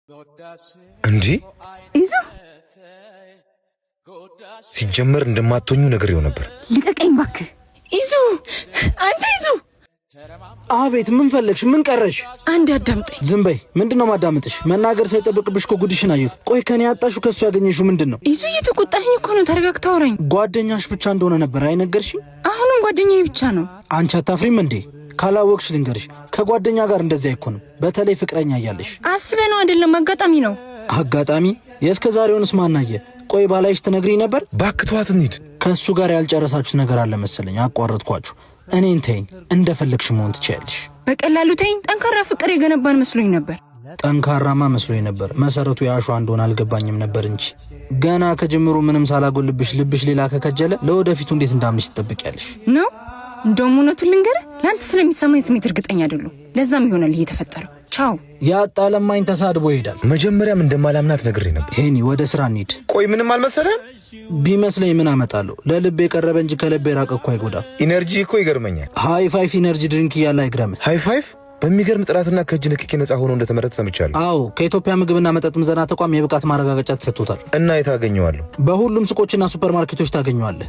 እንዴ ይዙ ሲጀመር እንደማትሆኙ ነግሬው ነበር። ልቀቀኝ እባክህ ይዙ። አንተ ይዙ። አቤት፣ ምን ፈለግሽ? ምን ቀረሽ? አንድ አዳምጠኝ። ዝም በይ። ምንድነው ማዳምጥሽ? መናገር ሳይጠብቅብሽ እኮ ጉድሽን አየሁ። ቆይ ከኔ ያጣሽው ከሱ ያገኘሽው ምንድነው? ይዙ እየተቆጣኝ እኮ ነው። ተረጋግተህ አውራኝ። ጓደኛሽ ብቻ እንደሆነ ነበር አይነገርሽኝ? አሁንም ጓደኛዬ ብቻ ነው። አንቺ አታፍሪም እንዴ? ካላወቅሽ ልንገርሽ፣ ከጓደኛ ጋር እንደዚህ አይኮንም። በተለይ ፍቅረኛ እያለሽ። አስበህ ነው አይደለም? አጋጣሚ ነው። አጋጣሚ? የእስከ ዛሬውንስ ማናየ? ቆይ ባላይሽ ትነግሪኝ ነበር። ባክቷት እንሂድ። ከሱ ጋር ያልጨረሳችሁት ነገር አለ መሰለኝ። አቋረጥኳችሁ። እኔን ተይኝ፣ እንደፈለግሽ መሆን ትችያለሽ። በቀላሉ ተይኝ። ጠንካራ ፍቅር የገነባን መስሎኝ ነበር። ጠንካራማ መስሎኝ ነበር። መሰረቱ ያሸዋ እንደሆነ አልገባኝም ነበር እንጂ ገና ከጅምሩ ምንም ሳላጎልብሽ ልብሽ ሌላ ከከጀለ ለወደፊቱ እንዴት እንዳምንሽ ትጠብቂያለሽ ነው? እንደውም እውነቱን ልንገርህ፣ ለአንተ ስለሚሰማኝ ስሜት እርግጠኛ አይደለሁ። ለዛም ይሆናል ይሄ የተፈጠረው። ቻው። ያጣለማኝ ተሳድቦ ይሄዳል። መጀመሪያም እንደማላምናት ነግሬ ነበር። ሄኒ፣ ወደ ስራ እንሂድ። ቆይ ምንም አልመሰለም? ቢመስለኝ ምን አመጣለሁ? ለልብ የቀረበ እንጂ ከልብ የራቀ እኮ አይጎዳም። ኢነርጂ እኮ ይገርመኛል። ሃይ ፋይፍ ኢነርጂ ድሪንክ እያለ አይግረምህ። ሃይ ፋይፍ በሚገርም ጥራትና ከእጅ ንክኪ ነጻ ሆኖ እንደተመረተ ሰምቻለሁ። አዎ፣ ከኢትዮጵያ ምግብና መጠጥ ምዘና ተቋም የብቃት ማረጋገጫ ተሰጥቶታል። እና የት አገኘዋለሁ? በሁሉም ሱቆችና ሱፐርማርኬቶች ታገኘዋለህ።